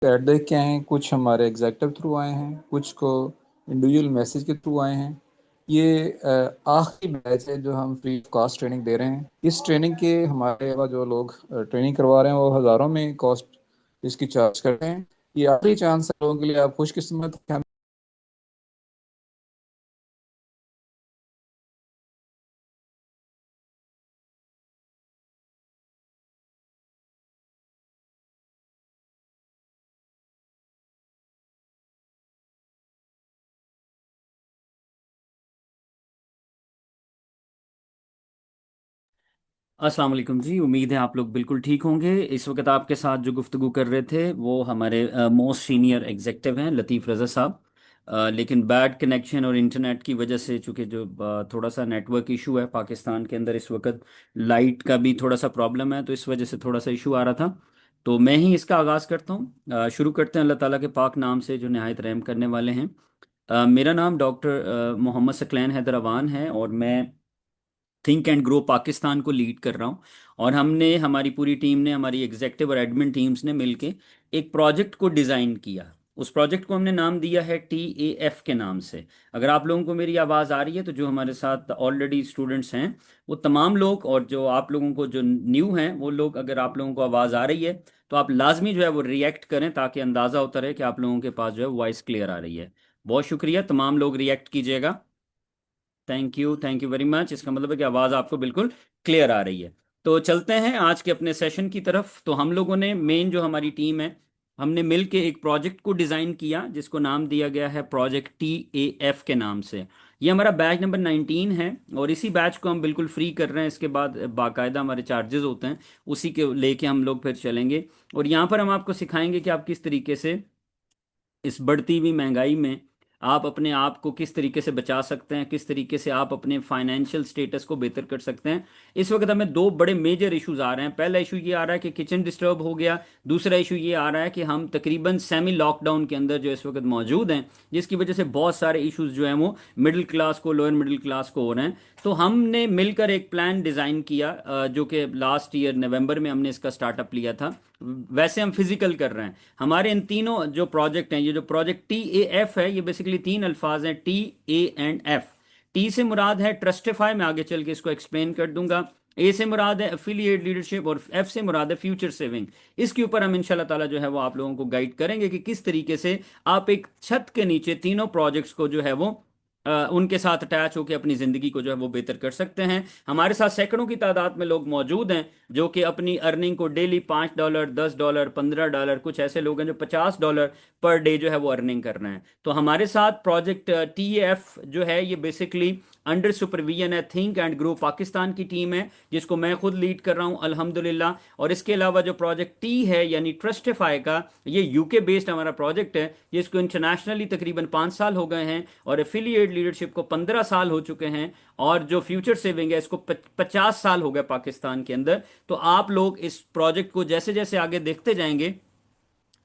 Add دیکھ کے آئے ہیں، کچھ ہمارے ایگزیکٹو تھرو آئے ہیں، کچھ کو انڈیویجول میسج کے تھرو آئے ہیں۔ یہ آخری بیچ ہے جو ہم فری آف کاسٹ ٹریننگ دے رہے ہیں۔ اس ٹریننگ کے ہمارے علاوہ جو لوگ ٹریننگ کروا رہے ہیں وہ ہزاروں میں کاسٹ اس کی چارج کرتے ہیں۔ یہ آخری چانس ہے لوگوں کے لیے، آپ خوش قسمت ہیں۔ السلام علیکم جی، امید ہے آپ لوگ بالکل ٹھیک ہوں گے۔ اس وقت آپ کے ساتھ جو گفتگو کر رہے تھے وہ ہمارے موسٹ سینئر ایگزیکٹو ہیں لطیف رضا صاحب۔ لیکن بیڈ کنیکشن اور انٹرنیٹ کی وجہ سے، چونکہ جو تھوڑا سا نیٹ ورک ایشو ہے پاکستان کے اندر اس وقت، لائٹ کا بھی تھوڑا سا پرابلم ہے، تو اس وجہ سے تھوڑا سا ایشو آ رہا تھا۔ تو میں ہی اس کا آغاز کرتا ہوں۔ شروع کرتے ہیں اللہ تعالیٰ کے پاک نام سے جو نہایت رحم کرنے والے ہیں۔ میرا نام ڈاکٹر محمد ثقلین حیدر اوان ہے، اور میں تھنک اینڈ گرو پاکستان کو لیڈ کر رہا ہوں۔ اور ہماری پوری ٹیم نے، ہماری ایگزیکٹو اور ایڈمن ٹیمز نے مل کے ایک پروجیکٹ کو ڈیزائن کیا۔ اس پروجیکٹ کو ہم نے نام دیا ہے TAF کے نام سے۔ اگر آپ لوگوں کو میری آواز آ رہی ہے تو جو ہمارے ساتھ آلریڈی اسٹوڈنٹس ہیں وہ تمام لوگ، اور جو آپ لوگوں کو جو نیو ہیں وہ لوگ، اگر آپ لوگوں کو آواز آ رہی ہے تو آپ لازمی جو ہے وہ ریئیکٹ کریں، تاکہ اندازہ ہوتا رہے کہ آپ لوگوں کے پاس جو ہے وائس کلیئر آ رہی ہے۔ بہت شکریہ، تمام لوگ ریئیکٹ کیجیے گا۔ Thank you very much. اس کا مطلب ہے کہ آواز آپ کو بالکل کلیئر آ رہی ہے۔ تو چلتے ہیں آج کے اپنے سیشن کی طرف۔ تو ہم لوگوں نے مین جو ہماری ٹیم ہے، ہم نے مل کے ایک پروجیکٹ کو ڈیزائن کیا جس کو نام دیا گیا ہے پروجیکٹ TAF کے نام سے۔ یہ ہمارا بیچ نمبر 19 ہے، اور اسی بیچ کو ہم بالکل فری کر رہے ہیں۔ اس کے بعد باقاعدہ ہمارے چارجز ہوتے ہیں، اسی کے لے کے ہم لوگ پھر چلیں گے۔ اور یہاں پر ہم آپ کو سکھائیں گے کہ آپ کس طریقے سے اس بڑھتی ہوئی مہنگائی میں آپ اپنے آپ کو کس طریقے سے بچا سکتے ہیں، کس طریقے سے آپ اپنے فائنینشیل سٹیٹس کو بہتر کر سکتے ہیں۔ اس وقت ہمیں دو بڑے میجر ایشوز آ رہے ہیں۔ پہلا ایشو یہ آ رہا ہے کہ کچن ڈسٹرب ہو گیا۔ دوسرا ایشو یہ آ رہا ہے کہ ہم تقریباً سیمی لاک ڈاؤن کے اندر جو اس وقت موجود ہیں، جس کی وجہ سے بہت سارے ایشوز جو ہیں وہ مڈل کلاس کو، لوئر مڈل کلاس کو ہو رہے ہیں۔ تو ہم نے مل کر ایک پلان ڈیزائن کیا، جو کہ لاسٹ ایئر نومبر میں ہم نے اس کا سٹارٹ اپ لیا تھا۔ ویسے ہم فزیکل کر رہے ہیں۔ ہمارے ان تینوں جو پروجیکٹ ہیں، یہ جو پروجیکٹ TAF ہے، یہ بیسیکلی تین الفاظ ہیں: TA&F۔ ٹی سے مراد ہے ٹرسٹیفائی، میں آگے چل کے اس کو ایکسپلین کر دوں گا۔ اے سے مراد ہے افیلیٹ لیڈرشپ، اور ایف سے مراد ہے فیوچر سیونگ۔ اس کے اوپر ہم ان شاء اللہ تعالیٰ جو ہے وہ آپ لوگوں کو گائیڈ کریں گے کہ کس طریقے سے آپ ایک چھت کے نیچے تینوں پروجیکٹس کو جو ہے وہ ان کے ساتھ اٹیچ ہو کے اپنی زندگی کو جو ہے وہ بہتر کر سکتے ہیں۔ ہمارے ساتھ سینکڑوں کی تعداد میں لوگ موجود ہیں جو کہ اپنی ارننگ کو ڈیلی $5، $10، $15، کچھ ایسے لوگ ہیں جو $50 پر ڈے جو ہے وہ ارننگ کر رہے ہیں۔ تو ہمارے ساتھ پروجیکٹ TAF جو ہے یہ بیسکلی انڈر سپرویژن ہے تھنک اینڈ گرو پاکستان کی ٹیم ہے، جس کو میں خود لیڈ کر رہا ہوں الحمدللہ۔ اور اس کے علاوہ جو پروجیکٹ ٹی ہے یعنی ٹرسٹیفائی کا، یہ UK بیسڈ ہمارا پروجیکٹ ہے، جس کو انٹرنیشنلی تقریباً 5 سال ہو گئے ہیں، اور ایفیلیٹ لیڈرشپ کو 15 سال ہو چکے ہیں، اور جو فیوچر سیونگ ہے اس کو 50 سال ہو گئے پاکستان کے اندر۔ تو آپ لوگ اس پروجیکٹ کو جیسے جیسے آگے دیکھتے جائیں گے،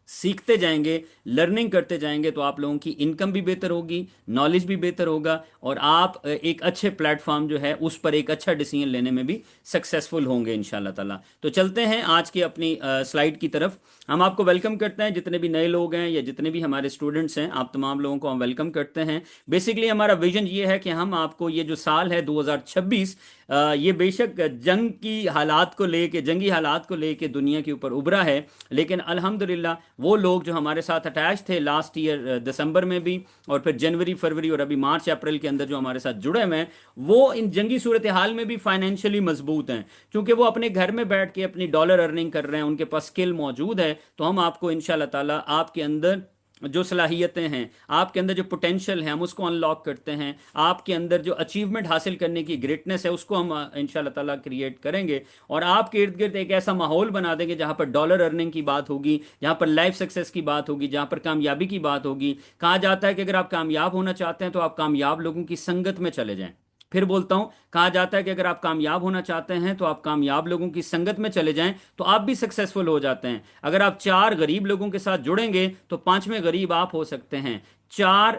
سیکھتے جائیں گے، لرننگ کرتے جائیں گے، تو آپ لوگوں کی انکم بھی بہتر ہوگی، نالج بھی بہتر ہوگا، اور آپ ایک اچھے پلیٹ فارم جو ہے اس پر ایک اچھا ڈیسیجن لینے میں بھی سکسیسفل ہوں گے انشاءاللہ تعالی۔ تو چلتے ہیں آج کی اپنی سلائیڈ کی طرف۔ ہم آپ کو ویلکم کرتے ہیں، جتنے بھی نئے لوگ ہیں یا جتنے بھی ہمارے اسٹوڈنٹس ہیں، آپ تمام لوگوں کو ہم ویلکم کرتے ہیں۔ بیسکلی ہمارا ویژن یہ ہے کہ ہم آپ کو یہ جو سال ہے 2026، یہ بے شک جنگی حالات کو لے کے دنیا کے اوپر ابھرا ہے، لیکن الحمدللہ وہ لوگ جو ہمارے ساتھ اٹیچ تھے لاسٹ ایئر دسمبر میں بھی، اور پھر جنوری، فروری، اور ابھی مارچ اپریل کے اندر جو ہمارے ساتھ جڑے ہوئے ہیں، وہ ان جنگی صورتحال میں بھی فائنینشلی مضبوط ہیں، کیونکہ وہ اپنے گھر میں بیٹھ کے اپنی ڈالر ارننگ کر رہے ہیں، ان کے پاس اسکل موجود ہے۔ تو ہم آپ کو انشاءاللہ تعالی آپ کے اندر جو صلاحیتیں ہیں، آپ کے اندر جو پوٹینشیل ہے، ہم اس کو انلاک کرتے ہیں۔ آپ کے اندر جو اچیومنٹ حاصل کرنے کی گریٹنس ہے، اس کو ہم انشاءاللہ تعالیٰ کریٹ کریں گے، اور آپ کے ارد گرد ایک ایسا ماحول بنا دیں گے جہاں پر ڈالر ارننگ کی بات ہوگی، جہاں پر لائف سکسیس کی بات ہوگی، جہاں پر کامیابی کی بات ہوگی۔ کہا جاتا ہے کہ اگر آپ کامیاب ہونا چاہتے ہیں تو آپ کامیاب لوگوں کی سنگت میں چلے جائیں۔ پھر بولتا ہوں، کہا جاتا ہے کہ اگر آپ کامیاب ہونا چاہتے ہیں تو آپ کامیاب لوگوں کی سنگت میں چلے جائیں تو آپ بھی سکسیسفل ہو جاتے ہیں۔ اگر آپ 4 غریب لوگوں کے ساتھ جڑیں گے تو 5ویں غریب آپ ہو سکتے ہیں۔ چار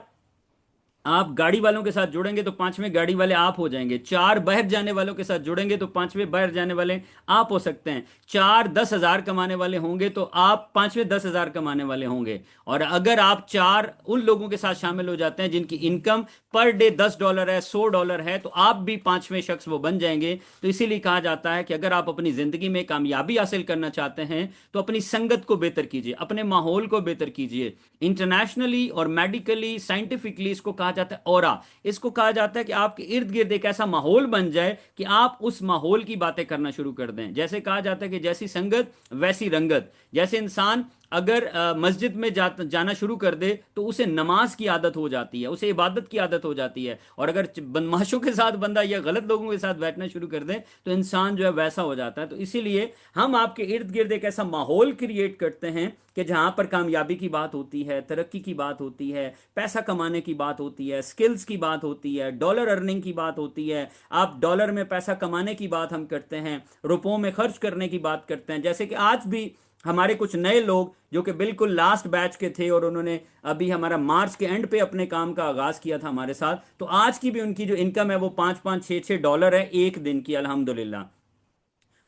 आप गाड़ी वालों के साथ जुड़ेंगे तो पांचवें गाड़ी वाले आप हो जाएंगे। चार बाहर जाने वालों के साथ जुड़ेंगे तो पांचवें बाहर जाने वाले आप हो सकते हैं। चार 10,000 कमाने वाले होंगे तो आप पांचवें 10,000 कमाने वाले होंगे। और अगर आप चार उन लोगों के साथ शामिल हो जाते हैं जिनकी इनकम पर डे $10 है, $100 है, तो आप भी पांचवें शख्स वो बन जाएंगे। तो इसीलिए कहा जाता है कि अगर आप अपनी जिंदगी में कामयाबी हासिल करना चाहते हैं तो अपनी संगत को बेहतर कीजिए, अपने माहौल को बेहतर कीजिए। इंटरनेशनली और मेडिकली साइंटिफिकली इसको कहा जाता है ऑरा। इसको कहा जाता है कि आपके इर्द गिर्द एक ऐसा माहौल बन जाए कि आप उस माहौल की बातें करना शुरू कर दें। जैसे कहा जाता है कि जैसी संगत वैसी रंगत। जैसे इंसान अगर मस्जिद में जाना शुरू कर दे तो उसे नमाज की आदत हो जाती है, उसे इबादत की आदत हो जाती है। और अगर बदमाशों के साथ बंदा या गलत लोगों के साथ बैठना शुरू कर दे तो इंसान जो है वैसा हो जाता है। तो इसीलिए हम आपके इर्द गिर्द एक ऐसा माहौल क्रिएट करते हैं कि जहां पर कामयाबी की बात होती है, तरक्की की बात होती है, पैसा कमाने की बात होती है, स्किल्स की बात होती है, डॉलर अर्निंग की बात होती है। आप डॉलर में पैसा कमाने की बात हम करते हैं, रुपयों में खर्च करने की बात करते हैं। जैसे कि आज भी हमारे कुछ नए लोग जो कि बिल्कुल लास्ट बैच के थे और उन्होंने अभी हमारा मार्च के एंड पे अपने काम का आगाज किया था हमारे साथ, तो आज की भी उनकी जो इनकम है वो 5-5 6-6 डॉलर है एक दिन की, अल्हम्दुलिल्लाह।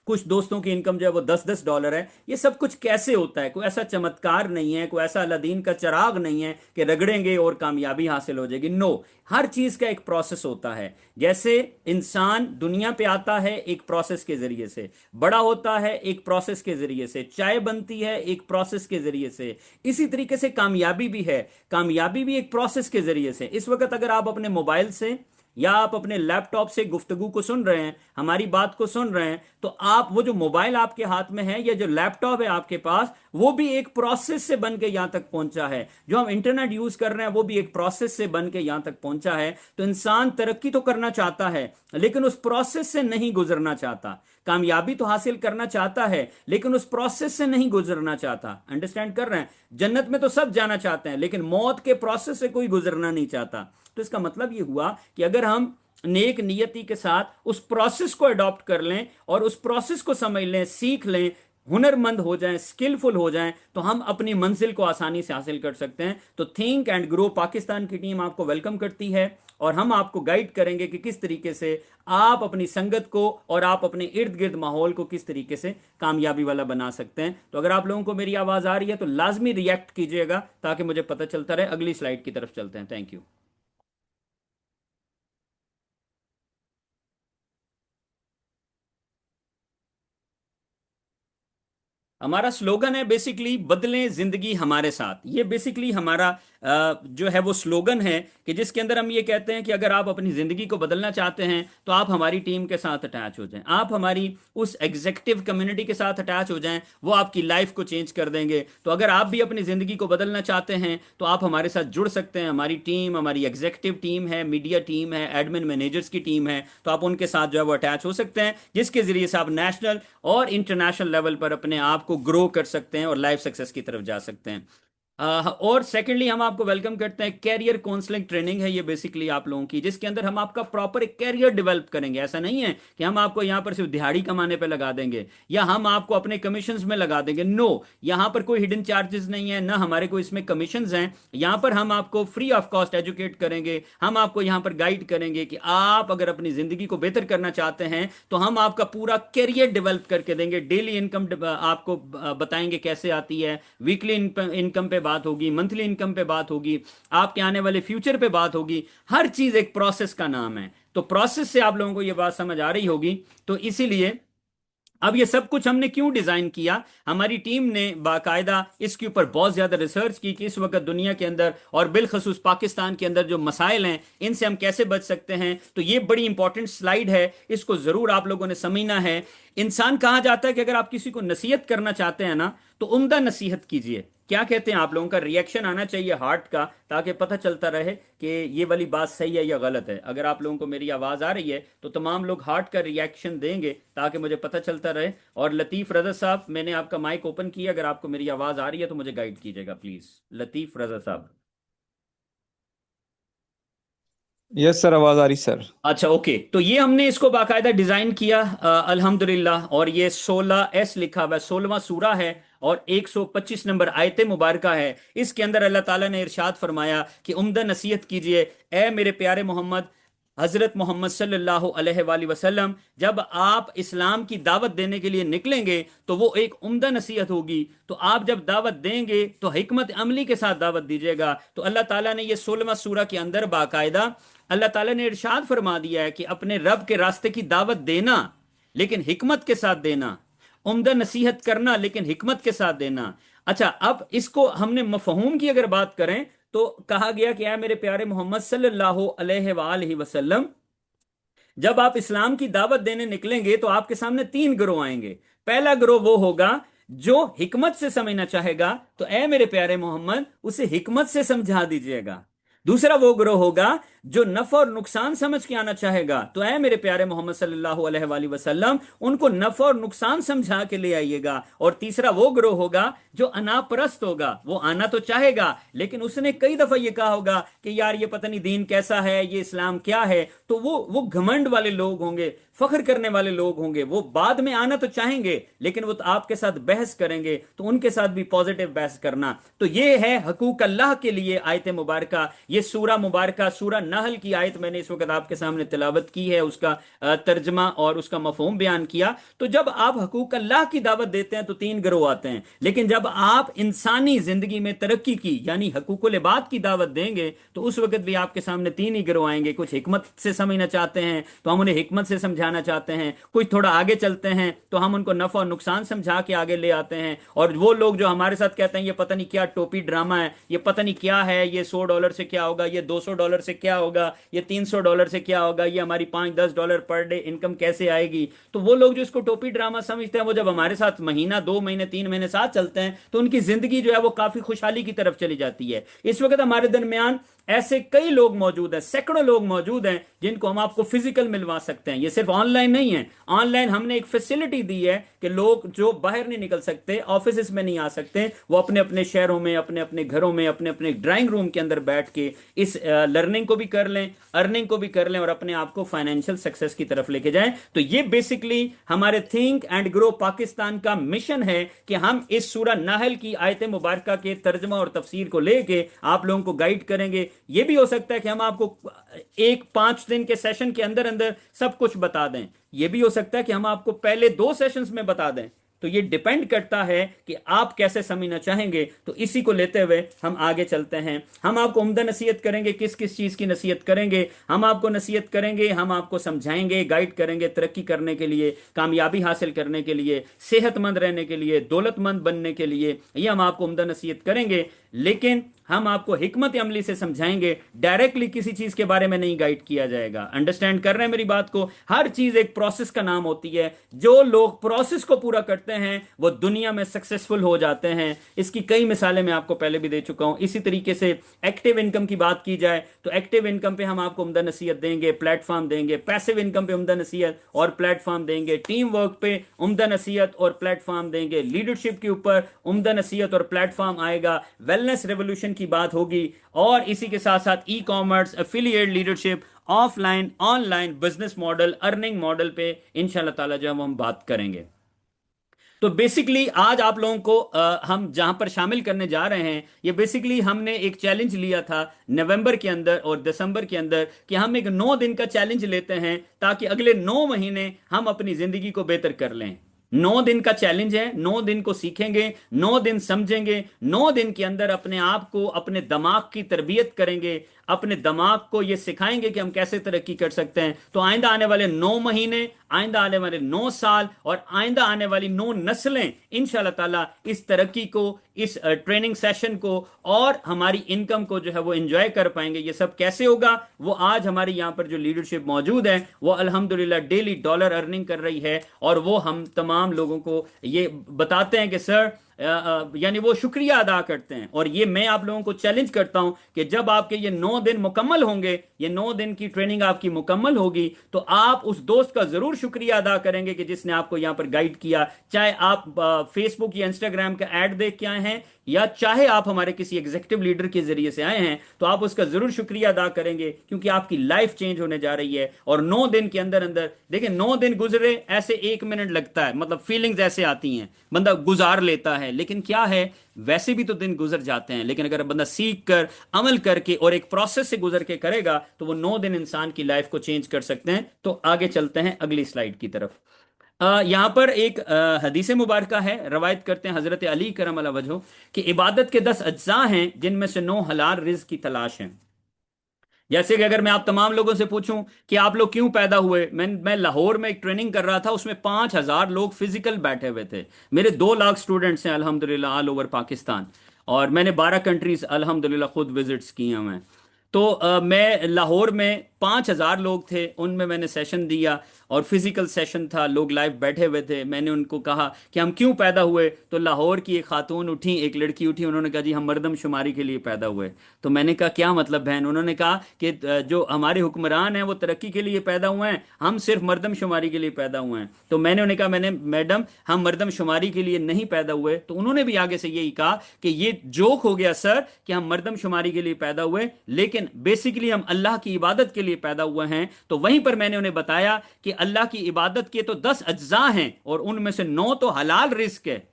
कुछ दोस्तों की इनकम जो है वो $10-10 है। ये सब कुछ कैसे होता है? कोई ऐसा चमत्कार नहीं है, कोई ऐसा अलादीन का चिराग नहीं है कि रगड़ेंगे और कामयाबी हासिल हो जाएगी। नो, हर चीज का एक प्रोसेस होता है। जैसे इंसान दुनिया पे आता है एक प्रोसेस के जरिए से, बड़ा होता है एक प्रोसेस के जरिए से, चाय बनती है एक प्रोसेस के जरिए से, इसी तरीके से कामयाबी भी है। कामयाबी भी एक प्रोसेस के जरिए से। इस वक्त अगर आप अपने मोबाइल से या आप अपने लैपटॉप से गुफ्तगू को सुन रहे हैं, हमारी बात को सुन रहे हैं, तो आप वो जो मोबाइल आपके हाथ में है या जो लैपटॉप है आपके पास, वो भी एक प्रोसेस से बन के यहां तक पहुंचा है। जो हम इंटरनेट यूज कर रहे हैं वो भी एक प्रोसेस से बन के यहां तक पहुंचा है। तो इंसान तरक्की तो करना चाहता है लेकिन उस प्रोसेस से नहीं गुजरना चाहता। कामयाबी तो हासिल करना चाहता है लेकिन उस प्रोसेस से नहीं गुजरना चाहता। अंडरस्टैंड कर रहे हैं? जन्नत में तो सब जाना चाहते हैं लेकिन मौत के प्रोसेस से कोई गुजरना नहीं चाहता। तो इसका मतलब ये हुआ कि अगर हम नेक नियति के साथ उस प्रोसेस को अडॉप्ट कर लें और उस प्रोसेस को समझ लें, सीख लें, हुनरमंद हो जाएं, स्किलफुल हो जाएं, तो हम अपनी मंजिल को आसानी से हासिल कर सकते हैं। तो थिंक एंड ग्रो पाकिस्तान की टीम आपको वेलकम करती है और हम आपको गाइड करेंगे कि किस तरीके से आप अपनी संगत को और आप अपने इर्द गिर्द माहौल को किस तरीके से कामयाबी वाला बना सकते हैं। तो अगर आप लोगों को मेरी आवाज आ रही है तो लाजमी रिएक्ट कीजिएगा ताकि मुझे पता चलता रहे। अगली स्लाइड की तरफ चलते हैं। Thank you. हमारा स्लोगन है बेसिकली बदलें जिंदगी हमारे साथ। ये बेसिकली हमारा जो है वो स्लोगन है कि जिसके अंदर हम ये कहते हैं कि अगर आप अपनी जिंदगी को बदलना चाहते हैं तो आप हमारी टीम के साथ अटैच हो जाएं, आप हमारी उस एग्जीक्यूटिव कम्युनिटी के साथ अटैच हो जाएं, वो आपकी लाइफ को चेंज कर देंगे। तो अगर आप भी अपनी जिंदगी को बदलना चाहते हैं तो आप हमारे साथ जुड़ सकते हैं। हमारी टीम, हमारी एग्जीक्यूटिव टीम है, मीडिया टीम है, एडमिन मैनेजर्स की टीम है, तो आप उनके साथ जो है वो अटैच हो सकते हैं, जिसके जरिए से आप नेशनल और इंटरनेशनल लेवल पर अपने आप को ग्रो कर सकते हैं और लाइफ सक्सेस की तरफ जा सकते हैं। और सेकेंडली हम आपको वेलकम करते हैं। कैरियर काउंसलिंग ट्रेनिंग है ये बेसिकली आप लोगों की, जिसके अंदर हम आपका प्रॉपर एक कैरियर डेवलप करेंगे। ऐसा नहीं है कि हम आपको यहां पर सिर्फ दिहाड़ी कमाने पे लगा देंगे या हम आपको अपने कमीशंस में लगा देंगे। नो, यहां पर कोई हिडन चार्जेस नहीं है, ना हमारे को इसमें कमीशंस हैं। यहां पर हम आपको फ्री ऑफ कॉस्ट एजुकेट करेंगे। हम आपको यहां पर गाइड करेंगे कि आप अगर अपनी जिंदगी को बेहतर करना चाहते हैं तो हम आपका पूरा कैरियर डेवलप करके देंगे। डेली इनकम आपको बताएंगे कैसे आती है, वीकली इनकम पे बात होगी, मंथली इनकम पे बात होगी, आपके आने वाले फ्यूचर पे बात होगी। हर चीज एक प्रोसेस का नाम है। तो प्रोसेस से आप लोगों को यह बात समझ आ रही होगी। तो इसीलिए अब ये सब कुछ हमने क्यों डिजाइन किया? हमारी टीम ने बाकायदा इसके ऊपर बहुत ज्यादा रिसर्च की कि इस वक्त दुनिया के अंदर और बिलखसूस पाकिस्तान के अंदर जो मसाइल हैं इनसे हम कैसे बच सकते हैं। तो ये बड़ी इंपॉर्टेंट स्लाइड है, इसको जरूर आप लोगों ने समझना है। इंसान कहा जाता है कि अगर आप किसी को नसीहत करना चाहते हैं ना तो उम्दा नसीहत कीजिए। क्या कहते हैं? आप लोगों का रिएक्शन आना चाहिए हार्ट का, ताकि पता चलता रहे कि ये वाली बात सही है या गलत है। अगर आप लोगों को मेरी आवाज़ आ रही है तो तमाम लोग हार्ट का रिएक्शन देंगे ताकि मुझे पता चलता रहे। और लतीफ़ रज़ा साहब, मैंने आपका माइक ओपन किया, अगर आपको मेरी आवाज़ आ रही है तो मुझे गाइड कीजिएगा प्लीज़। लतीफ़ रज़ा साहब। यस सर, आवाज आ रही सर। अच्छा, ओके। तो ये हमने इसको बाकायदा डिजाइन किया अल्हम्दुलिल्लाह। और ये 16S लिखा हुआ है, 16वां सूरा है। اور 125 نمبر آیت مبارکہ ہے، اس کے اندر اللہ تعالیٰ نے ارشاد فرمایا کہ عمدہ نصیحت کیجئے اے میرے پیارے محمد، حضرت محمد صلی اللہ علیہ وآلہ وسلم، جب آپ اسلام کی دعوت دینے کے لیے نکلیں گے تو وہ ایک عمدہ نصیحت ہوگی، تو آپ جب دعوت دیں گے تو حکمت عملی کے ساتھ دعوت دیجیے گا۔ تو اللہ تعالیٰ نے یہ 16واں سورہ کے اندر باقاعدہ اللہ تعالیٰ نے ارشاد فرما دیا ہے کہ اپنے رب کے راستے کی دعوت دینا لیکن حکمت کے ساتھ دینا، عمدہ نصیحت کرنا لیکن حکمت کے ساتھ دینا۔ اچھا، اب اس کو ہم نے مفہوم کی اگر بات کریں تو کہا گیا کہ اے میرے پیارے محمد صلی اللہ علیہ وآلہ وسلم، جب آپ اسلام کی دعوت دینے نکلیں گے تو آپ کے سامنے تین گروہ آئیں گے۔ پہلا گروہ وہ ہوگا جو حکمت سے سمجھنا چاہے گا، تو اے میرے پیارے محمد اسے حکمت سے سمجھا دیجئے گا۔ دوسرا وہ گروہ ہوگا جو نفع اور نقصان سمجھ کے آنا چاہے گا، تو اے میرے پیارے محمد صلی اللہ علیہ وآلہ وسلم ان کو نفع اور نقصان سمجھا کے لے آئیے گا۔ اور تیسرا وہ گروہ ہوگا جو انا پرست ہوگا، وہ آنا تو چاہے گا لیکن اس نے کئی دفعہ یہ کہا ہوگا کہ یار یہ پتہ نہیں دین کیسا ہے، یہ اسلام کیا ہے، تو وہ گھمنڈ والے لوگ ہوں گے، فخر کرنے والے لوگ ہوں گے، وہ بعد میں آنا تو چاہیں گے لیکن وہ آپ کے ساتھ بحث کریں گے، تو ان کے ساتھ بھی پازیٹیو بحث کرنا۔ تو یہ ہے حقوق اللہ کے لیے آیت مبارکہ۔ یہ سورہ مبارکہ سورہ نحل کی آیت میں نے اس وقت آپ کے سامنے تلاوت کی ہے، اس کا ترجمہ اور اس کا مفہوم بیان کیا۔ تو جب آپ حقوق اللہ کی دعوت دیتے ہیں تو تین گروہ آتے ہیں، لیکن جب آپ انسانی زندگی میں ترقی کی یعنی حقوق العباد کی دعوت دیں گے تو اس وقت بھی آپ کے سامنے تین ہی گروہ آئیں گے۔ کچھ حکمت سے سمجھنا چاہتے ہیں تو ہم انہیں حکمت سے سمجھانا چاہتے ہیں، کچھ تھوڑا آگے چلتے ہیں تو ہم ان کو نفع اور نقصان سمجھا کے آگے لے آتے ہیں، اور وہ لوگ جو ہمارے ساتھ کہتے ہیں یہ پتہ نہیں کیا ٹوپی ڈرامہ ہے، یہ پتہ نہیں کیا ہے، یہ $100 سے کیا ہوگا، یہ $200 سے کیا ہوگا، یہ $300 سے کیا ہوگا، یہ ہماری $5-10 پر ڈے انکم کیسے آئے گی، تو وہ لوگ جو اس کو ٹوپی ڈرامہ سمجھتے ہیں وہ جب ہمارے ساتھ مہینہ 2 مہینے 3 مہینے ساتھ چلتے ہیں تو ان کی زندگی جو ہے وہ کافی خوشحالی کی طرف چلی جاتی ہے۔ اس وقت ہمارے درمیان ایسے کئی لوگ موجود ہیں، سینکڑوں لوگ موجود ہیں جن کو ہم آپ کو فزیکل ملوا سکتے ہیں، یہ صرف آن لائن نہیں ہے۔ آن لائن ہم نے ایک فیسلٹی دی ہے کہ لوگ جو باہر نہیں نکل سکتے، آفیسز میں نہیں آ سکتے، وہ اپنے اپنے شہروں میں، اپنے اپنے گھروں میں، اپنے اپنے ڈرائنگ روم کے اندر بیٹھ کے اس لرننگ کو بھی کر لیں، ارننگ کو بھی کر لیں، اور اپنے آپ کو فائنینشیل سکسیس کی طرف لے کے جائیں۔ تو یہ بیسکلی ہمارے تھنک اینڈ گرو پاکستان کا مشن ہے کہ ہم اس سورہ نحل کی آیت مبارکہ کے ترجمہ اور تفسیر کو لے کے آپ لوگوں کو گائیڈ کریں گے۔ یہ بھی ہو سکتا ہے کہ ہم آپ کو 5 دن کے سیشن کے اندر اندر سب کچھ بتا دیں، یہ بھی ہو سکتا ہے کہ ہم آپ کو پہلے 2 سیشنز میں بتا دیں، تو یہ ڈیپینڈ کرتا ہے کہ آپ کیسے سمجھنا چاہیں گے۔ تو اسی کو لیتے ہوئے ہم آگے چلتے ہیں۔ ہم آپ کو عمدہ نصیحت کریں گے، کس کس چیز کی نصیحت کریں گے؟ ہم آپ کو نصیحت کریں گے، ہم آپ کو سمجھائیں گے، گائیڈ کریں گے ترقی کرنے کے لیے، کامیابی حاصل کرنے کے لیے، صحت مند رہنے کے لیے، دولت مند بننے کے لیے، یہ ہم آپ کو عمدہ نصیحت کریں گے، لیکن ہم آپ کو حکمت عملی سے سمجھائیں گے، ڈائریکٹلی کسی چیز کے بارے میں نہیں گائیڈ کیا جائے گا۔ انڈرسٹینڈ کر رہے ہیں میری بات کو؟ ہر چیز ایک پروسیس کا نام ہوتی ہے، جو لوگ پروسیس کو پورا کرتے ہیں وہ دنیا میں سکسیسفل ہو جاتے ہیں۔ اس کی کئی مثالیں میں آپ کو پہلے بھی دے چکا ہوں۔ اسی طریقے سے ایکٹیو انکم کی بات کی جائے تو ایکٹیو انکم پہ ہم آپ کو عمدہ نصیحت دیں گے، پلیٹ فارم دیں گے، پیسیو انکم پہ عمدہ نصیحت اور پلیٹ فارم دیں گے، ٹیم ورک پہ عمدہ نصیحت اور پلیٹ فارم دیں گے، لیڈرشپ کے اوپر عمدہ نصیحت اور پلیٹ فارم آئے گا، ویلنس ریولوشن کی بات ہوگی، اور اسی کے ساتھ ساتھ e commerce, affiliate leadership, of line on line business model, earning model پہ انشاءاللہ تعالی جو ہم بات کریں گے۔ تو بیسکلی آج آپ لوگوں کو ہم جہاں پر شامل کرنے جا رہے ہیں، یہ بیسکلی ہم نے ایک چیلنج لیا تھا نومبر کے اندر اور دسمبر کے اندر کہ ہم ایک 9 دن کا چیلنج لیتے ہیں تاکہ اگلے 9 مہینے ہم اپنی زندگی کو بہتر کر لیں۔ 9 دن کا چیلنج ہے، 9 دن کو سیکھیں گے، 9 دن سمجھیں گے، 9 دن کے اندر اپنے آپ کو، اپنے دماغ کی تربیت کریں گے، اپنے دماغ کو یہ سکھائیں گے کہ ہم کیسے ترقی کر سکتے ہیں۔ تو آئندہ آنے والے 9 مہینے، آئندہ آنے والے 9 سال اور آئندہ آنے والی 9 نسلیں انشاءاللہ تعالی اس ترقی کو، اس ٹریننگ سیشن کو اور ہماری انکم کو جو ہے وہ انجوائے کر پائیں گے۔ یہ سب کیسے ہوگا؟ وہ آج ہماری یہاں پر جو لیڈرشپ موجود ہے وہ الحمدللہ ڈیلی ڈالر ارننگ کر رہی ہے، اور وہ ہم تمام لوگوں کو یہ بتاتے ہیں کہ سر یعنی وہ شکریہ ادا کرتے ہیں۔ اور یہ میں آپ لوگوں کو چیلنج کرتا ہوں کہ جب آپ کے یہ 9 دن مکمل ہوں گے، یہ 9 دن کی ٹریننگ آپ کی مکمل ہوگی، تو آپ اس دوست کا ضرور شکریہ ادا کریں گے کہ جس نے آپ کو یہاں پر گائیڈ کیا، چاہے آپ فیس بک یا انسٹاگرام کا ایڈ دیکھ کے آئے ہیں یا چاہے آپ ہمارے کسی ایگزیکٹو لیڈر کے ذریعے سے آئے ہیں، تو آپ اس کا ضرور شکریہ ادا کریں گے، کیونکہ آپ کی لائف چینج ہونے جا رہی ہے۔ اور 9 دن کے اندر اندر دیکھیں، 9 دن گزرے ایسے 1 منٹ لگتا ہے، مطلب فیلنگز ایسے آتی ہیں، بندہ گزار لیتا ہے، है, लेकिन क्या है, वैसे भी तो दिन गुजर जाते हैं, लेकिन अगर बंदा सीख कर, अमल करके और एक प्रोसेस से गुजर के करेगा तो वो 9 दिन इंसान की लाइफ को चेंज कर सकते हैं। तो आगे चलते हैं अगली स्लाइड की तरफ। यहाँ पर एक हदीस मुबारक है, रवायत करते हैं हजरत अली करम अल्लाह वजहो कि इबादत के 10 अज्जा हैं जिनमें से 9 हलाल रिज्क की तलाश हैं। जैसे कि अगर मैं आप तमाम लोगों से पूछूं कि आप लोग क्यों पैदा हुए, मैं लाहौर में एक ट्रेनिंग कर रहा था, उसमें 5,000 लोग फिजिकल बैठे हुए थे। मेरे 2 लाख स्टूडेंट्स हैं अल्हम्दुलिल्लाह ऑल ओवर पाकिस्तान, और मैंने 12 कंट्रीज अल्हम्दुलिल्लाह खुद विजिट्स किए हैं मैं। तो मैं लाहौर में 5,000 लोग थे, उनमें मैंने सेशन दिया और फिजिकल सेशन था, लोग लाइव बैठे हुए थे। मैंने उनको कहा कि हम क्यों पैदा हुए, तो लाहौर की एक खातून उठी, एक लड़की उठी, उन्होंने कहा जी हम मर्दमशुमारी के लिए पैदा हुए। तो मैंने कहा क्या मतलब बहन? उन्होंने कहा कि जो हमारे हुक्मरान हैं वो तरक्की के लिए पैदा हुए हैं, हम सिर्फ मर्दमशुमारी के लिए पैदा हुए हैं। तो मैंने उन्हें कहा, मैंने मैडम हम मर्दमशुमारी के लिए नहीं पैदा हुए। तो उन्होंने भी आगे से यही कहा कि ये जोक हो गया सर कि हम मर्दमशुमारी के लिए पैदा हुए, लेकिन बेसिकली हम अल्लाह की इबादत के लिए पैदा हुए हैं। तो वहीं पर मैंने उन्हें बताया कि अल्लाह की इबादत के तो 10 अज्जा हैं और उनमें से 9 तो हलाल रिस्क है।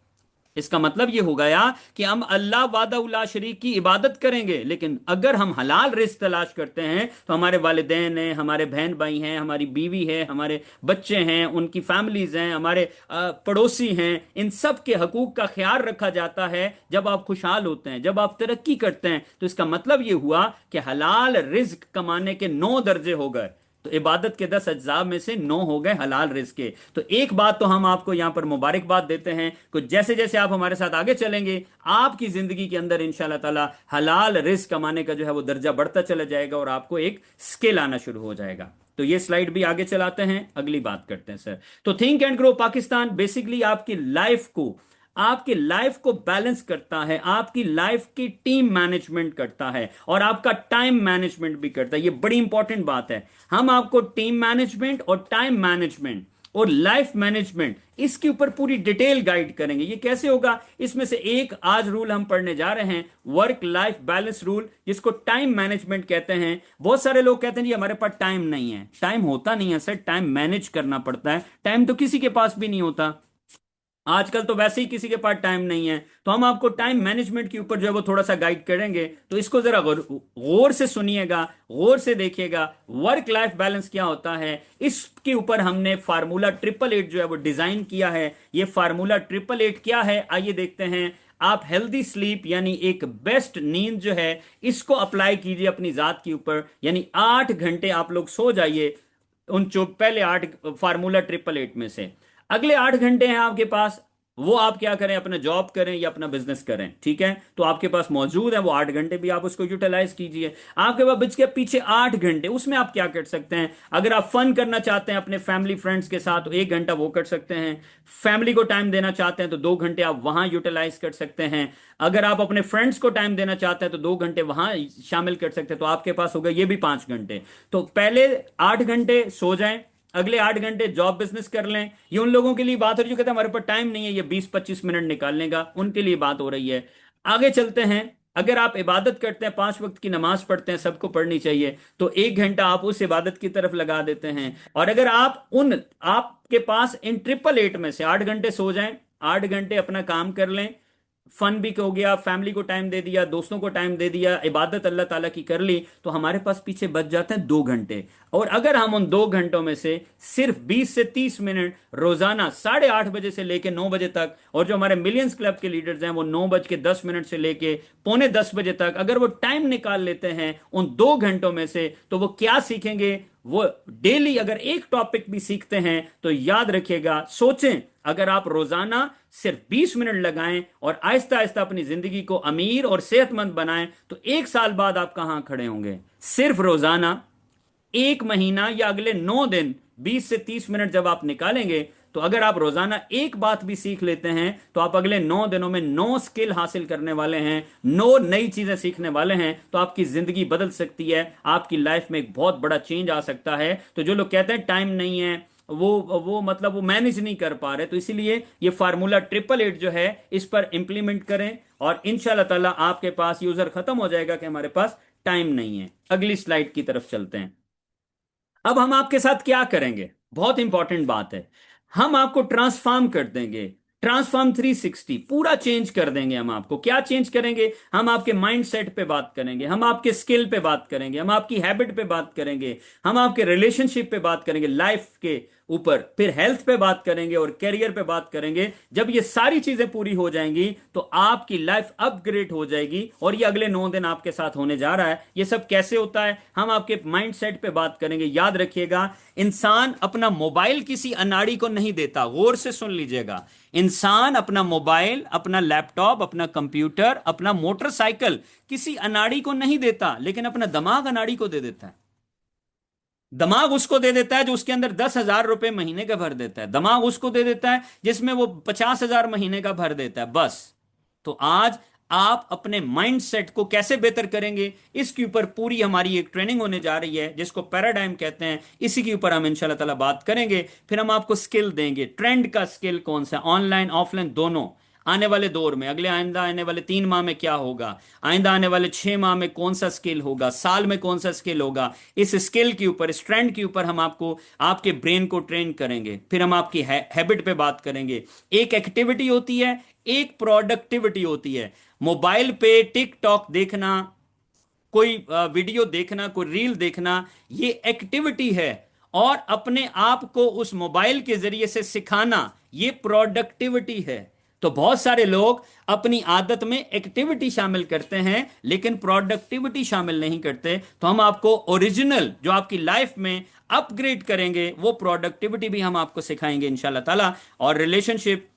इसका मतलब ये हो गया कि हम अल्लाह वादा उला शरीक की इबादत करेंगे, लेकिन अगर हम हलाल रिस्क तलाश करते हैं तो हमारे वालिदैन हैं, हमारे बहन भाई हैं, हमारी बीवी है, हमारे बच्चे हैं, उनकी फैमिलीज हैं, हमारे पड़ोसी हैं, इन सब के हकूक का ख्याल रखा जाता है। जब आप खुशहाल होते हैं, जब आप तरक्की करते हैं, तो इसका मतलब ये हुआ कि हलाल रिज्क कमाने के 9 दर्जे हो गए। तो इबादत के 10 अज्जा में से 9 हो गए हलाल रिज्क के। तो एक बात तो हम आपको यहां पर मुबारकबाद देते हैं कि जैसे जैसे आप हमारे साथ आगे चलेंगे, आपकी जिंदगी के अंदर इंशाल्लाह ताला हलाल रिज्क कमाने का जो है वो दर्जा बढ़ता चला जाएगा और आपको एक स्किल आना शुरू हो जाएगा। तो ये स्लाइड भी आगे चलाते हैं, अगली बात करते हैं सर। तो think and grow Pakistan basically आपकी लाइफ को बैलेंस करता है, आपकी लाइफ की टीम मैनेजमेंट करता है और आपका टाइम मैनेजमेंट भी करता है। ये बड़ी इंपॉर्टेंट बात है। हम आपको टीम मैनेजमेंट और टाइम मैनेजमेंट और लाइफ मैनेजमेंट इसके ऊपर पूरी डिटेल गाइड करेंगे। ये कैसे होगा, इसमें से एक आज रूल हम पढ़ने जा रहे हैं, वर्क लाइफ बैलेंस रूल, जिसको टाइम मैनेजमेंट कहते हैं। बहुत सारे लोग कहते हैं जी हमारे पास टाइम नहीं है। टाइम होता नहीं है सर, टाइम मैनेज करना पड़ता है। टाइम तो किसी के पास भी नहीं होता, आजकल तो वैसे ही किसी के पास टाइम नहीं है। तो हम आपको टाइम मैनेजमेंट के ऊपर जो है वो थोड़ा सा गाइड करेंगे, तो इसको जरा गौर से सुनिएगा, गौर से देखिएगा। वर्क लाइफ बैलेंस क्या होता है, इसके ऊपर हमने फार्मूला 888 जो है वो डिजाइन किया है। ये फार्मूला 888 क्या है, आइए देखते हैं। आप हेल्दी स्लीप यानी एक बेस्ट नींद जो है इसको अप्लाई कीजिए अपनी जात के ऊपर, यानी 8 घंटे आप लोग सो जाइए उन जो पहले 8 फार्मूला 888 में से। अगले 8 घंटे हैं आपके पास, वो आप क्या करें, अपना जॉब करें या अपना बिजनेस करें, ठीक है। तो आपके पास मौजूद है वो 8 घंटे, भी आप उसको यूटिलाइज कीजिए। आपके पास बच के पीछे 8 घंटे, उसमें आप क्या कर सकते हैं। अगर आप फन करना चाहते हैं अपने फैमिली फ्रेंड्स के साथ तो 1 घंटा वो कर सकते हैं। फैमिली को टाइम देना चाहते हैं तो 2 घंटे आप वहां यूटिलाइज कर सकते हैं। अगर आप अपने फ्रेंड्स को टाइम देना चाहते हैं तो 2 घंटे वहां शामिल कर सकते हैं। तो आपके पास हो गए ये भी 5 घंटे। तो पहले 8 घंटे सो जाएं, अगले 8 घंटे जॉब बिजनेस कर लें। ये उन लोगों के लिए बात हो रही है जो कहते हैं हमारे पास टाइम नहीं है, ये 20-25 मिनट निकालने का, उनके लिए बात हो रही है। आगे चलते हैं। अगर आप इबादत करते हैं, 5 वक्त की नमाज पढ़ते हैं, सबको पढ़नी चाहिए, तो 1 घंटा आप उस इबादत की तरफ लगा देते हैं। और अगर आपके पास इन 888 में से 8 घंटे सो जाएं, 8 घंटे अपना काम कर लें, फन भी हो गया, फैमिली को टाइम दे दिया, दोस्तों को टाइम दे दिया, इबादत अल्लाह ताला की कर ली, तो हमारे पास पीछे बच जाते हैं 2 घंटे। और अगर हम उन 2 घंटों में से सिर्फ 20 से 30 मिनट रोजाना 8:30 बजे से लेके 9 बजे तक, और जो हमारे मिलियंस क्लब के लीडर्स हैं वो 9:10 से लेके 9:45 तक अगर वो टाइम निकाल लेते हैं उन 2 घंटों में से, तो वो क्या सीखेंगे, वो डेली अगर एक टॉपिक भी सीखते हैं तो याद रखिएगा, सोचें अगर आप रोजाना सिर्फ 20 मिनट लगाएं और आहिस्ता आहिस्ता अपनी जिंदगी को अमीर और सेहतमंद बनाएं, तो 1 साल बाद आप कहां खड़े होंगे। सिर्फ रोजाना 1 महीना या अगले 9 दिन 20 से 30 मिनट जब आप निकालेंगे, तो अगर आप रोजाना एक बात भी सीख लेते हैं तो आप अगले 9 दिनों में 9 स्किल हासिल करने वाले हैं, 9 नई चीजें सीखने वाले हैं। तो आपकी जिंदगी बदल सकती है, आपकी लाइफ में एक बहुत बड़ा चेंज आ सकता है। तो जो लोग कहते हैं टाइम नहीं है, वो मतलब वो मैनेज नहीं कर पा रहे, तो इसीलिए ये फार्मूला 888 जो है इस पर इंप्लीमेंट करें और इंशाल्लाह ताला आपके पास यूजर खत्म हो जाएगा कि हमारे पास टाइम नहीं है। अगली स्लाइड की तरफ चलते हैं। अब हम आपके साथ क्या करेंगे, बहुत इंपॉर्टेंट बात है, हम आपको ट्रांसफॉर्म कर देंगे। ट्रांसफॉर्म 360 पूरा चेंज कर देंगे हम आपको। क्या चेंज करेंगे? हम आपके माइंड सेट पे बात करेंगे, हम आपके स्किल पे बात करेंगे, हम आपकी हैबिट पे बात करेंगे, हम आपके रिलेशनशिप पे बात करेंगे, लाइफ के ऊपर, फिर हेल्थ पे बात करेंगे और करियर पे बात करेंगे। जब ये सारी चीजें पूरी हो जाएंगी तो आपकी लाइफ अपग्रेड हो जाएगी। और ये अगले 9 दिन आपके साथ होने जा रहा है। ये सब कैसे होता है? हम आपके माइंड सेट पे बात करेंगे। याद रखिएगा, इंसान अपना मोबाइल किसी अनाड़ी को नहीं देता। गौर से सुन लीजिएगा, इंसान अपना मोबाइल, अपना लैपटॉप, अपना कंप्यूटर, अपना मोटरसाइकिल किसी अनाड़ी को नहीं देता, लेकिन अपना दिमाग अनाड़ी को दे देता है। दिमाग उसको दे देता है जो उसके अंदर 10,000 रुपए महीने का भर देता है। दिमाग उसको दे देता है जिसमें वो 50,000 महीने का भर देता है, बस। तो आज आप अपने माइंड सेट को कैसे बेहतर करेंगे, इसके ऊपर पूरी हमारी एक ट्रेनिंग होने जा रही है, जिसको पैराडाइम कहते हैं। इसी के ऊपर हम इंशाल्लाह ताला बात करेंगे। फिर हम आपको स्किल देंगे, ट्रेंड का स्किल कौन सा, ऑनलाइन ऑफलाइन दोनों। आने वाले दौर में, अगले आइंदा आने वाले 3 माह में क्या होगा, आइंदा आने वाले 6 माह में कौन सा स्किल होगा, साल में कौन सा स्किल होगा, इस स्किल के ऊपर, इस ट्रेंड के ऊपर हम आपको, आपके ब्रेन को ट्रेन करेंगे। फिर हम आपकी हैबिट पे बात करेंगे। एक एक्टिविटी होती है, एक प्रोडक्टिविटी होती है। मोबाइल पे टिक टॉक देखना, कोई वीडियो देखना, कोई रील देखना, ये एक्टिविटी है। और अपने आप को उस मोबाइल के जरिए से सिखाना, ये प्रोडक्टिविटी है। तो बहुत सारे लोग अपनी आदत में एक्टिविटी शामिल करते हैं लेकिन प्रोडक्टिविटी शामिल नहीं करते। तो हम आपको ओरिजिनल जो आपकी लाइफ में अपग्रेड करेंगे, वो प्रोडक्टिविटी भी हम आपको सिखाएंगे इंशाल्लाह ताला। और रिलेशनशिप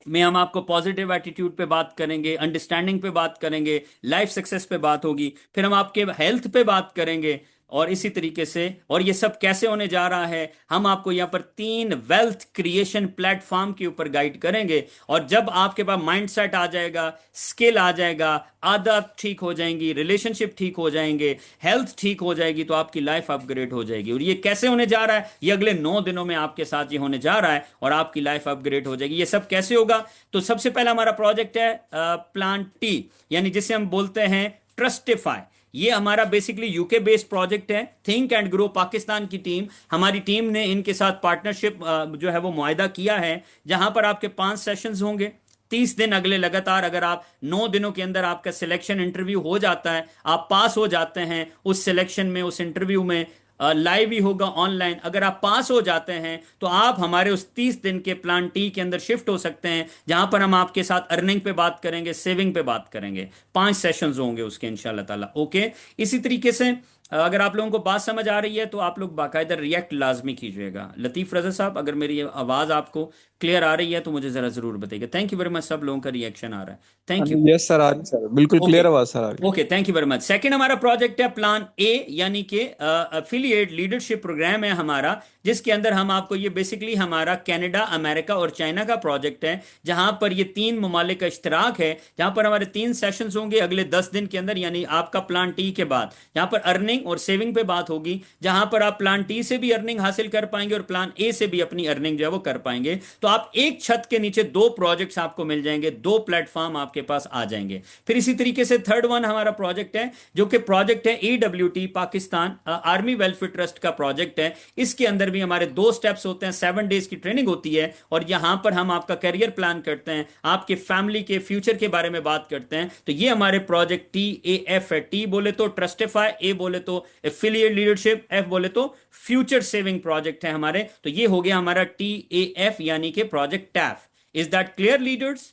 में हम आपको पॉजिटिव एटीट्यूड पे बात करेंगे, अंडरस्टैंडिंग पे बात करेंगे, लाइफ सक्सेस पे बात होगी, फिर हम आपके हेल्थ पे बात करेंगे। और इसी तरीके से, और ये सब कैसे होने जा रहा है, हम आपको यहां पर 3 वेल्थ क्रिएशन प्लेटफॉर्म के ऊपर गाइड करेंगे। और जब आपके पास माइंड सेट आ जाएगा, स्किल आ जाएगा, आदत ठीक हो जाएंगी, रिलेशनशिप ठीक हो जाएंगे, हेल्थ ठीक हो जाएगी, तो आपकी लाइफ अपग्रेड हो जाएगी। और ये कैसे होने जा रहा है? ये अगले 9 दिनों में आपके साथ ये होने जा रहा है और आपकी लाइफ अपग्रेड हो जाएगी। ये सब कैसे होगा? तो सबसे पहला हमारा प्रोजेक्ट है प्लान टी, यानी जिसे हम बोलते हैं ट्रस्टिफाई। ये हमारा बेसिकली यूके बेस्ड प्रोजेक्ट है। थिंक एंड ग्रो पाकिस्तान की टीम, हमारी टीम ने इनके साथ पार्टनरशिप जो है वो मुआहदा किया है, जहां पर आपके 5 सेशंस होंगे, 30 दिन अगले लगातार। अगर आप 9 दिनों के अंदर आपका सिलेक्शन इंटरव्यू हो जाता है, आप पास हो जाते हैं उस सिलेक्शन में, उस इंटरव्यू में, लाइव ही होगा ऑनलाइन, अगर आप पास हो जाते हैं तो आप हमारे उस 30 दिन के प्लान टी के अंदर शिफ्ट हो सकते हैं, जहां पर हम आपके साथ अर्निंग पे बात करेंगे, सेविंग पे बात करेंगे। 5 सेशंस होंगे उसके इंशाल्लाह ताला। ओके, इसी तरीके से अगर आप लोगों को बात समझ आ रही है तो आप लोग बाकायदा रिएक्ट लाजमी कीजिएगा। लतीफ़ रज़ा साहब, अगर मेरी आवाज़ आपको क्लियर आ रही है तो मुझे ज़रा ज़रूर बताइएगा। थैंक यू वेरी मच, सब लोगों का रिएक्शन आ रहा है, थैंक यू। यस सर, आ रही सर, बिल्कुल ओके, क्लियर आवाज सर आ रही है। Okay, thank you very much. Second हमारा प्रोजेक्ट है प्लान ए, यानी कि अफिलिएट लीडरशिप प्रोग्राम है हमारा, जिसके अंदर हम आपको, ये बेसिकली हमारा कनाडा, अमेरिका और चाइना का प्रोजेक्ट है, जहां पर ये 3 ममालिक का इश्तराक है, जहां पर हमारे 3 सेशंस होंगे अगले 10 दिन के अंदर, यानी आपका प्लान टी के बाद। जहां पर अर्निंग और सेविंग पे बात होगी, जहां पर आप प्लान टी से भी अर्निंग हासिल कर पाएंगे और प्लान ए से भी अपनी अर्निंग जो है वो कर पाएंगे। तो आप एक छत के नीचे 2 प्रोजेक्ट्स आपको मिल जाएंगे, 2 प्लेटफॉर्म आपके पास आ जाएंगे। फिर इसी तरीके से थर्ड वन हमारा प्रोजेक्ट है, जो कि प्रोजेक्ट है AWT Pakistan army welfare trust का प्रोजेक्ट है। इसके अंदर भी हमारे 2 स्टेप्स होते हैं, 7 डेज की ट्रेनिंग होती है, और यहां पर हम आपका करियर प्लान करते हैं, आपके फैमिली के फ्यूचर के बारे में बात करते हैं। तो ये हमारे प्रोजेक्ट TAF है। टी बोले तो ट्रस्टिफाई, ए बोले तो एफिलिएट लीडरशिप, एफ बोले तो फ्यूचर सेविंग प्रोजेक्ट है हमारे। तो ये हो गया हमारा TAF, यानी कि project TAF. Is that clear leaders?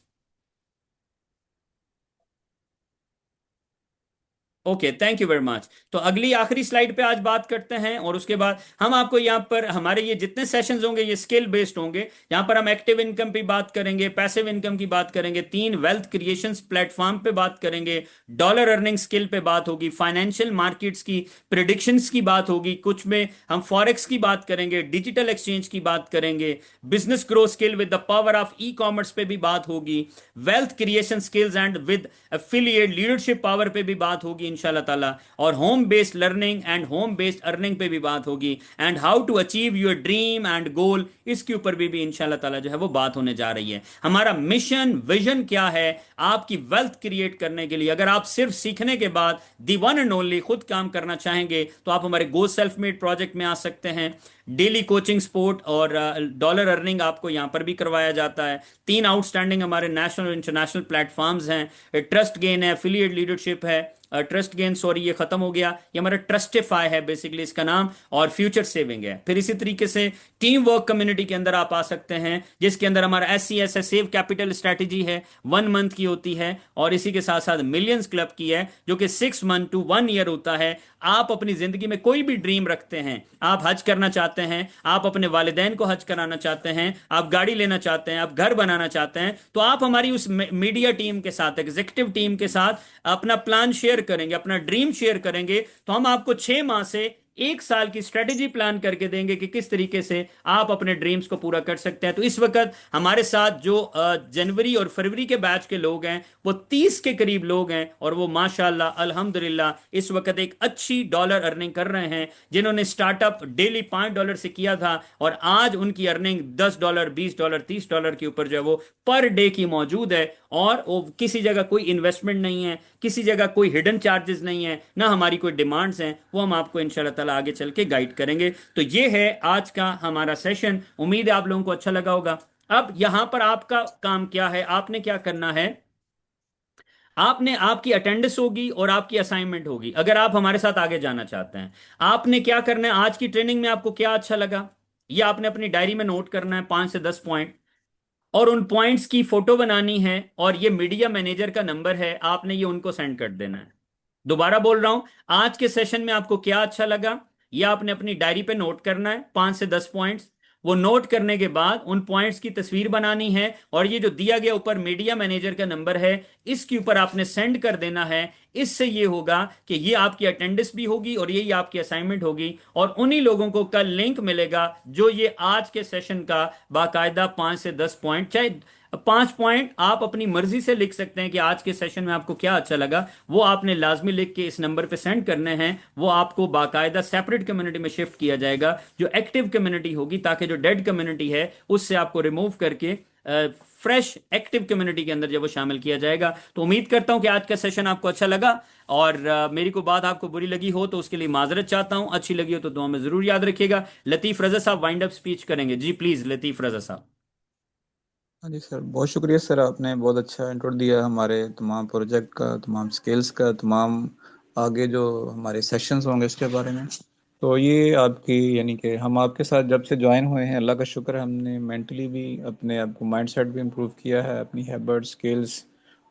Okay, thank you very much. तो अगली आखिरी स्लाइड पे आज बात करते हैं, और उसके बाद हम आपको यहाँ पर हमारे ये जितने सेशंस होंगे ये स्किल बेस्ड होंगे। यहाँ पर हम एक्टिव इनकम की बात करेंगे, पैसिव इनकम की बात करेंगे, 3 वेल्थ क्रिएशंस प्लेटफॉर्म पे बात करेंगे, डॉलर अर्निंग स्किल पे बात होगी, फाइनेंशियल मार्केट्स की प्रिडिक्शंस की बात होगी, कुछ में हम फॉरेक्स की बात करेंगे, डिजिटल एक्सचेंज की बात करेंगे, business grow skill with the power of e-commerce पे भी बात होगी, wealth creation skills and with affiliate leadership power पे भी बात होगी इंशाल्लाह ताला, और home based learning and home based earning पे भी बात होगी, and how to achieve your dream and goal, इसके ऊपर भी इंशाल्लाह ताला जो है वो बात होने जा रही है। हमारा मिशन विजन क्या है आपकी वेल्थ क्रिएट करने के लिए। अगर आप सिर्फ सीखने के बाद दी वन एंड ओनली खुद काम करना चाहेंगे तो आप हमारे गो सेल्फ मेड प्रोजेक्ट में आ सकते हैं। डेली कोचिंग, स्पोर्ट और डॉलर अर्निंग आपको यहां पर भी करवाया जाता है। 3 आउटस्टैंडिंग हमारे नेशनल और इंटरनेशनल प्लेटफॉर्म्स हैं। ट्रस्ट गेन है, एफिलिएट लीडरशिप है, ट्रस्ट गेन सॉरी ये खत्म हो गया, ये हमारा ट्रस्टिफाई है बेसिकली इसका नाम, और फ्यूचर सेविंग है। फिर इसी तरीके से टीम वर्क कम्युनिटी के अंदर आप आ सकते हैं, जिसके अंदर हमारा SCS है, सेव कैपिटल स्ट्रैटेजी है, 1 मंथ की होती है, और इसी के साथ साथ मिलियंस क्लब की है जो कि 6 मंथ टू 1 ईयर होता है। आप अपनी जिंदगी में कोई भी ड्रीम रखते हैं, आप हज करना चाहते हैं, आप अपने वालिदैन को हज कराना चाहते हैं, आप गाड़ी लेना चाहते हैं, आप घर बनाना चाहते हैं, तो आप हमारी उस मीडिया टीम के साथ, एग्जीक्यूटिव टीम के साथ अपना प्लान शेयर करेंगे, अपना ड्रीम शेयर करेंगे, तो हम आपको 6 माह से 1 साल की स्ट्रेटेजी प्लान करके देंगे कि किस तरीके से आप अपने ड्रीम्स को पूरा कर सकते हैं। तो इस वक्त हमारे साथ जो जनवरी और फरवरी के बैच के लोग हैं वो 30 के करीब लोग हैं, और वो माशाल्लाह अल्हम्दुलिल्लाह इस वक्त एक अच्छी डॉलर अर्निंग कर रहे हैं। जिन्होंने स्टार्टअप डेली $5 से किया था, और आज उनकी अर्निंग $10, $20, $30 के ऊपर जो है वो पर डे की मौजूद है, और वो किसी जगह कोई इन्वेस्टमेंट नहीं है, किसी जगह कोई हिडन चार्जेस नहीं है, ना हमारी कोई डिमांड्स हैं। वो हम आपको इंशाल्लाह ताला आगे चल के गाइड करेंगे। तो ये है आज का हमारा सेशन, उम्मीद है आप लोगों को अच्छा लगा होगा। अब यहां पर आपका काम क्या है, आपने क्या करना है, आपने, आपकी अटेंडेंस होगी और आपकी असाइनमेंट होगी अगर आप हमारे साथ आगे जाना चाहते हैं। आपने क्या करना है, आज की ट्रेनिंग में आपको क्या अच्छा लगा ये आपने अपनी डायरी में नोट करना है, 5 से 10 पॉइंट, और उन पॉइंट्स की फोटो बनानी है, और ये मीडिया मैनेजर का नंबर है, आपने ये उनको सेंड कर देना है। दोबारा बोल रहा हूं, आज के सेशन में आपको क्या अच्छा लगा ये आपने अपनी डायरी पे नोट करना है, 5 से 10 पॉइंट्स। वो नोट करने के बाद उन पॉइंट्स की तस्वीर बनानी है, और ये जो दिया गया ऊपर मीडिया मैनेजर का नंबर है इसके ऊपर आपने सेंड कर देना है। इससे ये होगा कि ये आपकी अटेंडेंस भी होगी और यही आपकी असाइनमेंट होगी, और उन्हीं लोगों को कल लिंक मिलेगा जो ये आज के सेशन का बाकायदा 5 से 10 पॉइंट, चाहे 5 पॉइंट आप अपनी मर्जी से लिख सकते हैं कि आज के सेशन में आपको क्या अच्छा लगा, वो आपने लाजमी लिख के इस नंबर पे सेंड करने हैं। वो आपको बाकायदा सेपरेट कम्युनिटी में शिफ्ट किया जाएगा जो एक्टिव कम्युनिटी होगी, ताकि जो डेड कम्युनिटी है उससे आपको रिमूव करके फ्रेश एक्टिव कम्युनिटी के अंदर जब वो शामिल किया जाएगा। तो उम्मीद करता हूं कि आज का सेशन आपको अच्छा लगा, और मेरी को बात आपको बुरी लगी हो तो उसके लिए माजरत चाहता हूं, अच्छी लगी हो तो दुआ में जरूर याद रखिएगा। लतीफ रजा साहब वाइंड अप स्पीच करेंगे, जी प्लीज लतीफ रजा साहब। हाँ जी सर, बहुत शुक्रिया सर, आपने बहुत अच्छा इंट्रो दिया हमारे तमाम प्रोजेक्ट का, तमाम स्किल्स का, तमाम आगे जो हमारे सेशंस होंगे इसके बारे में। तो ये आपकी, यानी कि हम आपके साथ जब से ज्वाइन हुए हैं, अल्लाह का शुक्र है, हमने मेंटली भी अपने आप को माइंड सेट भी इम्प्रूव किया है, अपनी हैबिट स्किल्स,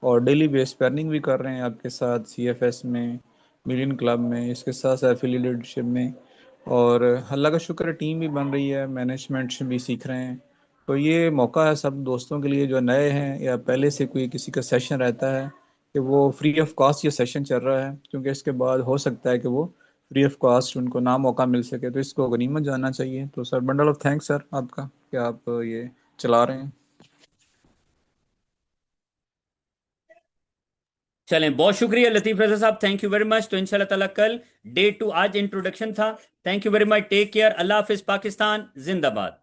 और डेली बेस पे अर्निंग भी कर रहे हैं आपके साथ CFS में, मिलियन क्लब में, इसके साथ साथ एफिलिएट लीडरशिप में। और अल्लाह का शुक्र है टीम भी बन रही है, मैनेजमेंट से भी सीख रहे हैं। तो ये मौका है सब दोस्तों के लिए जो नए हैं या पहले से कोई किसी का सेशन रहता है कि वो फ्री ऑफ कॉस्ट ये सेशन चल रहा है, क्योंकि इसके बाद हो सकता है कि वो फ्री ऑफ कॉस्ट उनको ना मौका मिल सके, तो इसको गनीमत जानना चाहिए। तो sir, bundle of thanks sir आपका कि आप ये चला रहे हैं। चलें, बहुत शुक्रिया लतीफ रजा साहब, थैंक यू वेरी मच। तो इंशाल्लाह ताला कल डे 2, आज इंट्रोडक्शन था। Thank you very much, take care, अल्लाह हाफिज, पाकिस्तान जिंदाबाद।